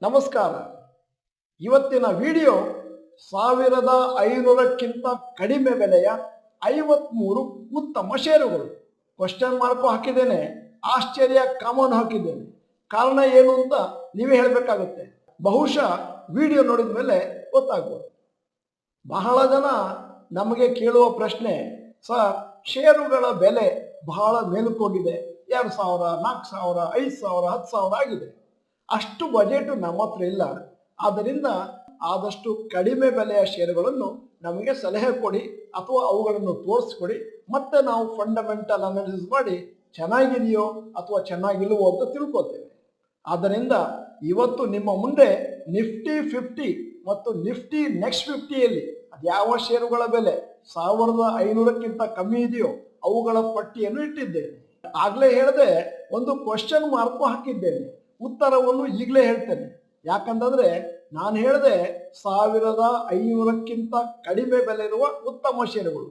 ನಮಸ್ಕಾರ. ಇವತ್ತಿನ ವಿಡಿಯೋ 1500ಕ್ಕಿಂತ ಕಡಿಮೆ ಬೆಲೆಯ 53 ಉತ್ತಮ ಷೇರುಗಳು. ಕ್ವಶನ್ ಮಾರ್ಕ್ ಹಾಕಿದ್ದೇನೆ, ಆಶ್ಚರ್ಯ ಕಾಮನ್ ಹಾಕಿದ್ದೇನೆ. ಕಾರಣ ಏನು ಅಂತ ನೀವೇ ಹೇಳಬೇಕಾಗುತ್ತೆ. ಬಹುಶಃ ವಿಡಿಯೋ ನೋಡಿದ ಮೇಲೆ ಗೊತ್ತಾಗ್ಬೋದು. ಬಹಳ ಜನ ನಮಗೆ ಕೇಳುವ ಪ್ರಶ್ನೆ, ಸರ್ ಷೇರುಗಳ ಬೆಲೆ ಬಹಳ ಮೇಲಕ್ಕೋಗಿದೆ, 2000, 4000, 5000, 10,000 ಆಗಿದೆ. ಅಷ್ಟು ಬಜೆಟ್ ನಮ್ಮ ಹತ್ರ ಇಲ್ಲ. ಆದ್ದರಿಂದ ಆದಷ್ಟು ಕಡಿಮೆ ಬೆಲೆಯ ಷೇರುಗಳನ್ನು ನಮಗೆ ಸಲಹೆ ಕೊಡಿ ಅಥವಾ ಅವುಗಳನ್ನು ತೋರಿಸ್ಕೊಡಿ, ಮತ್ತೆ ನಾವು ಫಂಡಮೆಂಟಲ್ ಅನಾಲಿಸಿಸ್ ಮಾಡಿ ಚೆನ್ನಾಗಿದೆಯೋ ಅಥವಾ ಚೆನ್ನಾಗಿಲ್ವೋ ಅಂತ ತಿಳ್ಕೊತೇವೆ. ಆದ್ದರಿಂದ ಇವತ್ತು ನಿಮ್ಮ ಮುಂದೆ ನಿಫ್ಟಿ 50 ಮತ್ತು ನಿಫ್ಟಿ ನೆಕ್ಸ್ಟ್ 50ಯಲ್ಲಿ ಯಾವ ಷೇರುಗಳ ಬೆಲೆ 1500ಕ್ಕಿಂತ ಕಮ್ಮಿ ಇದೆಯೋ ಅವುಗಳ ಪಟ್ಟಿಯನ್ನು ಇಟ್ಟಿದ್ದೇನೆ. ಆಗ್ಲೇ ಹೇಳಿದೆ, ಒಂದು ಕ್ವಶನ್ ಮಾರ್ಕ್ ಹಾಕಿದ್ದೇನೆ. ಉತ್ತರವನ್ನು ಈಗಲೇ ಹೇಳ್ತೇನೆ. ಯಾಕಂತಂದ್ರೆ ನಾನು ಹೇಳಿದೆ 1500ಕ್ಕಿಂತ ಕಡಿಮೆ ಬೆಲೆ ಇರುವ ಉತ್ತಮ ಷೇರುಗಳು,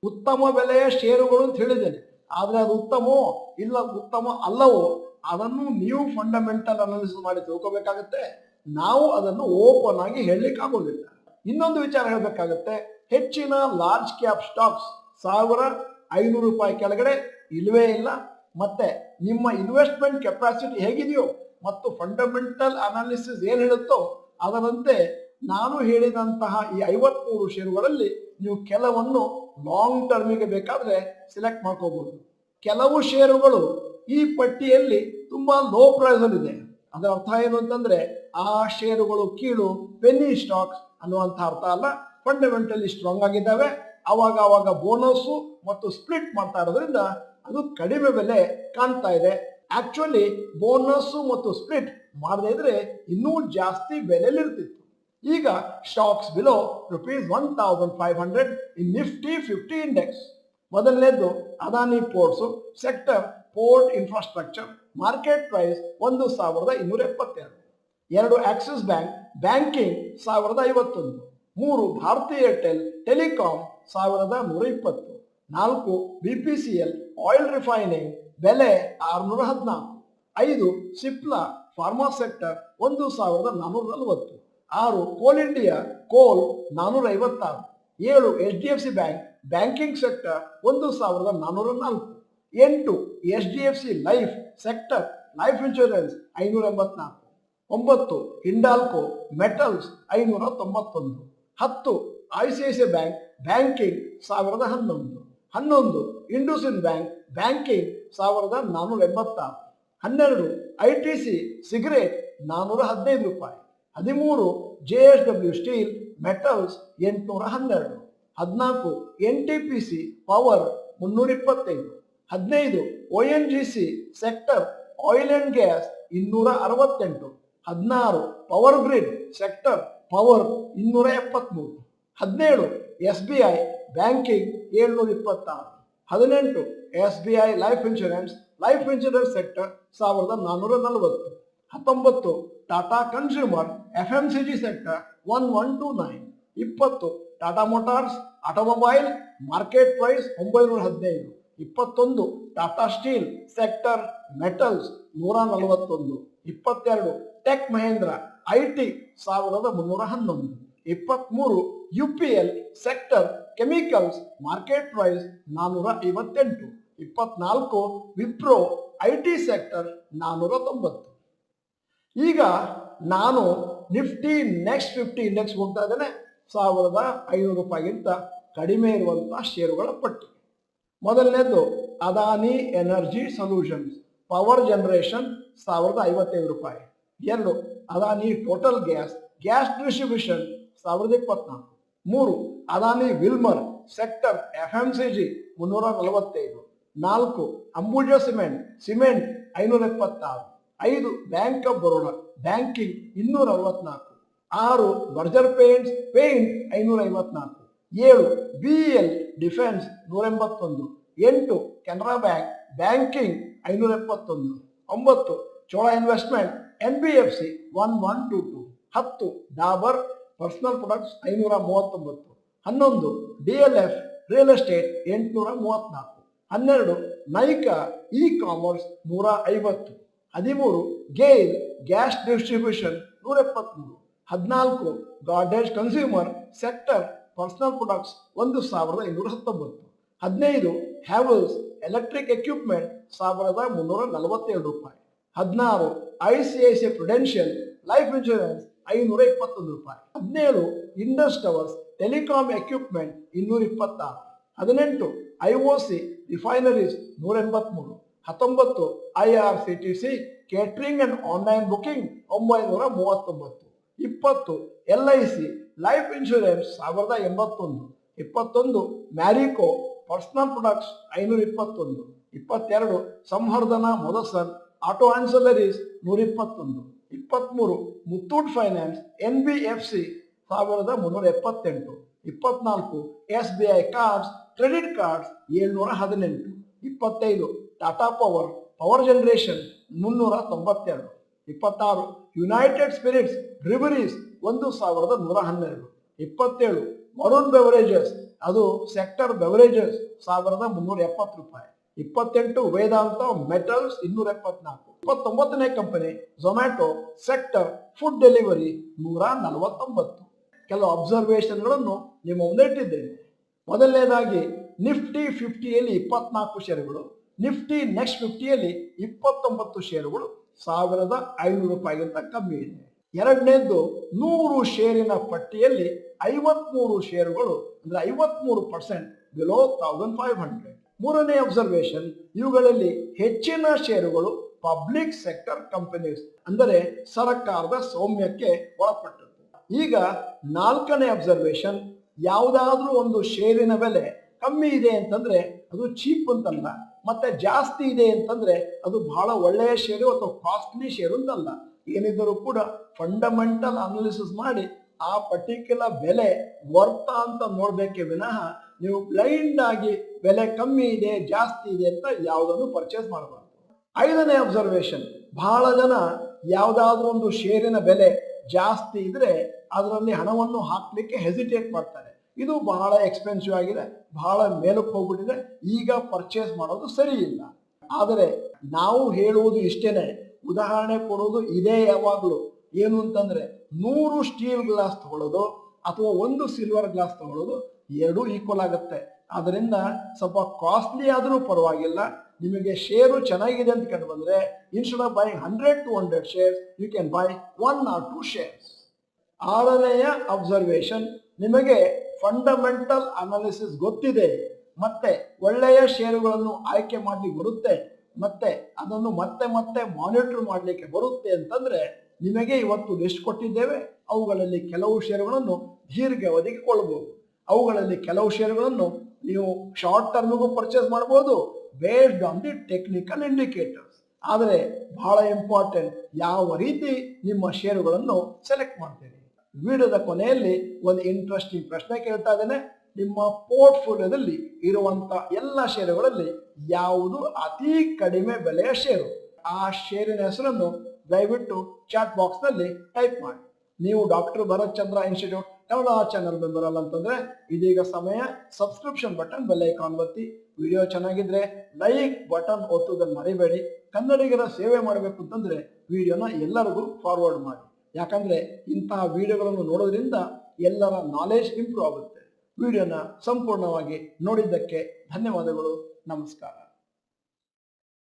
ಉತ್ತಮ ಬೆಲೆಯ ಷೇರುಗಳು ಅಂತ ಹೇಳಿದ್ದೇನೆ. ಆದ್ರೆ ಅದು ಉತ್ತಮವೋ ಇಲ್ಲ ಉತ್ತಮ ಅಲ್ಲವೋ ಅದನ್ನು ನೀವು ಫಂಡಮೆಂಟಲ್ ಅನಾಲಿಸಿಸ್ ಮಾಡಿ ತಿಳ್ಕೋಬೇಕಾಗತ್ತೆ. ನಾವು ಅದನ್ನು ಓಪನ್ ಆಗಿ ಹೇಳಲಿಕ್ಕೆ ಆಗೋದಿಲ್ಲ. ಇನ್ನೊಂದು ವಿಚಾರ ಹೇಳಬೇಕಾಗತ್ತೆ, ಹೆಚ್ಚಿನ ಲಾರ್ಜ್ ಕ್ಯಾಪ್ ಸ್ಟಾಕ್ಸ್ 1500 ರೂಪಾಯಿ ಕೆಳಗಡೆ ಇಲ್ವೇ ಇಲ್ಲ. ಮತ್ತೆ ನಿಮ್ಮ ಇನ್ವೆಸ್ಟ್ಮೆಂಟ್ ಕೆಪಾಸಿಟಿ ಹೇಗಿದೆಯೋ ಮತ್ತು ಫಂಡಮೆಂಟಲ್ ಅನಾಲಿಸಿಸ್ ಏನು ಹೇಳುತ್ತೋ ಅದರಂತೆ ನಾನು ಹೇಳಿದಂತಹ ಈ 53 ಷೇರುಗಳಲ್ಲಿ ನೀವು ಕೆಲವನ್ನು ಲಾಂಗ್ ಟರ್ಮಿಗೆ ಬೇಕಾದ್ರೆ ಸೆಲೆಕ್ಟ್ ಮಾಡ್ಕೋಬಹುದು. ಕೆಲವು ಷೇರುಗಳು ಈ ಪಟ್ಟಿಯಲ್ಲಿ ತುಂಬಾ ಲೋ ಪ್ರೈಸ್ ಅಲ್ಲಿ ಇದೆ. ಅದರ ಅರ್ಥ ಏನು ಅಂತಂದ್ರೆ ಆ ಷೇರುಗಳು ಕೀಳು, ಪೆನ್ನಿ ಸ್ಟಾಕ್ಸ್ ಅನ್ನುವಂಥ ಅರ್ಥ ಅಲ್ಲ. ಫಂಡಮೆಂಟಲಿ ಸ್ಟ್ರಾಂಗ್ ಆಗಿದ್ದಾವೆ. ಅವಾಗ ಬೋನಸ್ ಮತ್ತು ಸ್ಪ್ಲಿಟ್ ಮಾಡ್ತಾ ಇರೋದ್ರಿಂದ ಅದು ಕಡಿಮೆ ಬೆಲೆ ಕಾಣ್ತಾ ಇದೆ. ಆಕ್ಚುಲಿ ಬೋನಸ್ ಮತ್ತು ಸ್ಪ್ಲಿಟ್ ಮಾಡದೇ ಇದ್ರೆ ಇನ್ನೂ ಜಾಸ್ತಿ ಬೆಲೆಯಲ್ಲಿ ಇರ್ತಿತ್ತು. ಈಗ stocks below ₹1500 in Nifty 50 index. ಮೊದಲನೇದು Adani ports sector port infrastructure, market price 1272. 2 Axis bank banking 1051. 3 Bharti Airtel telecom 1120. 4 BPCL oil refining ಬೆಲೆ 614. 5 ಸಿಪ್ಲಾ ಫಾರ್ಮಾ ಸೆಕ್ಟರ್ 1440. 6 ಕೋಲ್ ಇಂಡಿಯಾ ಕೋಲ್ 456. 7 HDFC bank banking sector 1404. 8 HDFC life sector life insurance 584. 9 Hindalco metals 591. 10 ICICI bank banking 1011. 11 IndusInd bank banking 1486. 12 ITC cigarette 415 ರೂಪಾಯಿ. 13 JSW steel metals 812. 14 NTPC power 325. 15 ONGC sector oil and gas 268. 16 power grid sector power 273. 17 SBI banking 726. 18 SBI life insurance sector 1440. 19 Tata consumer FMCG sector 1129. 20 Tata motors automobile market price 915. 21 Tata steel sector metals 141. 22 tech Mahindra IT 1311. 23 UPL sector chemicals market price 458. 24 Wipro IT sector 490. ಈಗ ನಾನು Nifty next 50 index ಹೋಗ್ತಾ ಇದ್ದೇನೆ. 1500 ರೂಪಾಯಿಗಿಂತ ಕಡಿಮೆ ಇರುವಂತಹ ಷೇರುಗಳ ಪಟ್ಟಿ. ಮೊದಲನೇದು Adani energy solutions power generation 1055 ರೂಪಾಯಿ. 2 Adani total gas distribution 1024. 3 Adani Wilmar sector FMCG 345. 4 Ambuja cement 576. 5 bank of Baroda banking 264. 6 Berger paint 554. 7 BEL defence 181. 8 Canara bank banking 571. 9 Chola investment NBFC 1122. 10 Dabur personal products 539. 11 DLF real estate 834. 12 Nykaa e commerce 150. 13 GAIL gas distribution 173. 14 Godrej consumer sector personal products 1219. 15 Havells electric equipment 1347 ರೂಪಾಯಿ. 16 ICICI Prudential life insurance 521 ರೂಪಾಯಿ. 17 Indus towers telecom equipment 226. 18 IOC refineries 183. 19 IRCTC catering and online booking 939. 20 LIC life insurance 1081. 21 Marico personal products 521. 22 Samvardhana Motherson auto ancillaries 121. 23 Muthoot finance NBFC 1378. 24 SBI cards credit cards 718. 25 Tata power generation 392. 26 united spirits breweries 1112. 27 Varun beverages ಅದು sector beverages 1370 ರೂಪಾಯಿ. 28 Vedanta metals 274. 29ನೇ company Zomato sector food delivery 149. ಕೆಲವು ಅಬ್ಸರ್ವೇಷನ್ಗಳನ್ನು ನಿಮ್ಮ ಮುಂದೆ ಇಟ್ಟಿದ್ದೇನೆ. ಮೊದಲನೇದಾಗಿ Nifty 50ಯಲ್ಲಿ 24 ಷೇರುಗಳು, Nifty next 50ಯಲ್ಲಿ 29 ಷೇರುಗಳು 1500 ರೂಪಾಯಿಗಿಂತ ಕಮ್ಮಿ ಇದೆ. ಎರಡನೇದ್ದು 100 ಷೇರಿನ ಪಟ್ಟಿಯಲ್ಲಿ 53 ಷೇರುಗಳು ಅಂದ್ರೆ 53% ಬಿಲೋ 1500. ಮೂರನೇ ಅಬ್ಸರ್ವೇಷನ್, ಇವುಗಳಲ್ಲಿ ಹೆಚ್ಚಿನ ಷೇರುಗಳು ಪಬ್ಲಿಕ್ ಸೆಕ್ಟರ್ ಕಂಪನೀಸ್ ಅಂದರೆ ಸರ್ಕಾರದ ಸ್ವಾಮ್ಯಕ್ಕೆ ಒಳಪಟ್ಟದ್ದು. ಈಗ ನಾಲ್ಕನೇ ಅಬ್ಸರ್ವೇಷನ್, ಯಾವುದಾದ್ರೂ ಒಂದು ಷೇರಿನ ಬೆಲೆ ಕಮ್ಮಿ ಇದೆ ಅಂತಂದ್ರೆ ಅದು ಚೀಪ್ ಅಂತಲ್ಲ, ಮತ್ತೆ ಜಾಸ್ತಿ ಇದೆ ಅಂತಂದ್ರೆ ಅದು ಬಹಳ ಒಳ್ಳೆಯ ಷೇರು ಅಥವಾ ಕಾಸ್ಟ್ಲಿ ಷೇರು ಅಂತಲ್ಲ. ಏನಿದ್ದರೂ ಕೂಡ ಫಂಡಮೆಂಟಲ್ ಅನಾಲಿಸಿಸ್ ಮಾಡಿ ಆ ಪರ್ಟಿಕ್ಯುಲರ್ ಬೆಲೆ ವರ್ತ ಅಂತ ನೋಡ್ಬೇಕೆ ವಿನಃ ನೀವು ಬ್ಲೈಂಡ್ ಆಗಿ ಬೆಲೆ ಕಮ್ಮಿ ಇದೆ ಜಾಸ್ತಿ ಇದೆ ಅಂತ ಯಾವುದನ್ನು ಪರ್ಚೇಸ್ ಮಾಡಬಾರ್ದು. ಐದನೇ ಅಬ್ಸರ್ವೇಷನ್, ಬಹಳ ಜನ ಯಾವುದಾದ್ರೂ ಒಂದು ಷೇರಿನ ಬೆಲೆ ಜಾಸ್ತಿ ಇದ್ರೆ ಅದರಲ್ಲಿ ಹಣವನ್ನು ಹಾಕ್ಲಿಕ್ಕೆ ಹೆಸಿಟೇಟ್ ಮಾಡ್ತಾರೆ. ಇದು ಬಹಳ ಎಕ್ಸ್ಪೆನ್ಸಿವ್ ಆಗಿದೆ, ಬಹಳ ಮೇಲಕ್ಕೆ ಹೋಗ್ಬಿಟ್ಟಿದೆ, ಈಗ ಪರ್ಚೇಸ್ ಮಾಡೋದು ಸರಿ ಇಲ್ಲ. ಆದರೆ ನಾವು ಹೇಳುವುದು ಇಷ್ಟೇನೆ, ಉದಾಹರಣೆ ಕೊಡೋದು ಇದೇ ಯಾವಾಗಲೂ. ಏನು ಅಂತಂದ್ರೆ 100 ಸ್ಟೀಲ್ ಗ್ಲಾಸ್ ತಗೊಳ್ಳೋದು ಅಥವಾ 1 ಸಿಲ್ವರ್ ಗ್ಲಾಸ್ ತಗೊಳ್ಳೋದು ಎರಡೂ ಈಕ್ವಲ್ ಆಗುತ್ತೆ. ಅದರಿಂದ ಸ್ವಲ್ಪ ಕಾಸ್ಟ್ಲಿ ಆದರೂ ಪರವಾಗಿಲ್ಲ, ನಿಮಗೆ ಷೇರು ಚೆನ್ನಾಗಿದೆ ಅಂತ ಕಂಡು ಬಂದ್ರೆ instead of buying 100-200 shares you can buy 1 or 2 shares. ಆರನೆಯ ಅಬ್ಸರ್ವೇಷನ್, ನಿಮಗೆ ಫಂಡಮೆಂಟಲ್ ಅನಾಲಿಸಿಸ್ ಗೊತ್ತಿದೆ, ಮತ್ತೆ ಒಳ್ಳೆಯ ಷೇರುಗಳನ್ನು ಆಯ್ಕೆ ಮಾಡಲಿಕ್ಕೆ ಬರುತ್ತೆ, ಮತ್ತೆ ಅದನ್ನು ಮತ್ತೆ ಮತ್ತೆ ಮಾನಿಟರ್ ಮಾಡಲಿಕ್ಕೆ ಬರುತ್ತೆ ಅಂತಂದ್ರೆ ನಿಮಗೆ ಇವತ್ತು ಲಿಸ್ಟ್ ಕೊಟ್ಟಿದ್ದೇವೆ. ಅವುಗಳಲ್ಲಿ ಕೆಲವು ಷೇರುಗಳನ್ನು ದೀರ್ಘಾವಧಿಗೆ ಕೊಳ್ಳಬಹುದು, ಅವುಗಳಲ್ಲಿ ಕೆಲವು ಷೇರುಗಳನ್ನು ನೀವು ಶಾರ್ಟ್ ಟರ್ಮ್ಗೂ ಪರ್ಚೇಸ್ ಮಾಡಬಹುದು based on the technical indicators. ಆದರೆ ಬಹಳ ಇಂಪಾರ್ಟೆಂಟ್, ಯಾವ ರೀತಿ ನಿಮ್ಮ ಷೇರುಗಳನ್ನು ಸೆಲೆಕ್ಟ್ ಮಾಡ್ತೀರಿ. ವಿಡಿಯೋದ ಕೊನೆಯಲ್ಲಿ ಒಂದು ಇಂಟ್ರೆಸ್ಟಿಂಗ್ ಪ್ರಶ್ನೆ ಕೇಳ್ತಾ ಇದ್ದೇನೆ. ನಿಮ್ಮ ಪೋರ್ಟ್ಫೋಲಿಯೋದಲ್ಲಿ ಇರುವಂತ ಎಲ್ಲ ಷೇರುಗಳಲ್ಲಿ ಯಾವುದು ಅತಿ ಕಡಿಮೆ ಬೆಲೆಯ ಷೇರು? ಆ ಷೇರಿನ ಹೆಸರನ್ನು ದಯವಿಟ್ಟು ಚಾಟ್ ಬಾಕ್ಸ್ ನಲ್ಲಿ ಟೈಪ್ ಮಾಡಿ. ನೀವು ಡಾಕ್ಟರ್ ಭರತ್ ಚಂದ್ರ ಇನ್ಸ್ಟಿಟ್ಯೂಟ್ ಕನ್ನಡ ಚಾನೆಲ್ ಮೆಂಬರ್ ಅಲ್ಲ ಅಂತಂದ್ರೆ ಇದೀಗ ಸಮಯ ಸಬ್ಸ್ಕ್ರಿಪ್ಷನ್ ಬಟನ್ ಬೆಲ್ ಐಕಾನ್ ಒತ್ತಿ. ವಿಡಿಯೋ ಚೆನ್ನಾಗಿದ್ರೆ ಲೈಕ್ ಬಟನ್ ಒತ್ತುವುದನ್ನು ಮರಿಬೇಡಿ. ಕನ್ನಡಿಗರ ಸೇವೆ ಮಾಡಬೇಕು ಅಂತಂದ್ರೆ ವಿಡಿಯೋನ ಎಲ್ಲರಿಗೂ ಫಾರ್ವರ್ಡ್ ಮಾಡಿ. ಯಾಕಂದ್ರೆ ಇಂತಹ ವಿಡಿಯೋಗಳನ್ನು ನೋಡೋದ್ರಿಂದ ಎಲ್ಲರ ನಾಲೆಜ್ ಇಂಪ್ರೂವ್ ಆಗುತ್ತೆ. ವಿಡಿಯೋನ ಸಂಪೂರ್ಣವಾಗಿ ನೋಡಿದ್ದಕ್ಕೆ ಧನ್ಯವಾದಗಳು. ನಮಸ್ಕಾರ.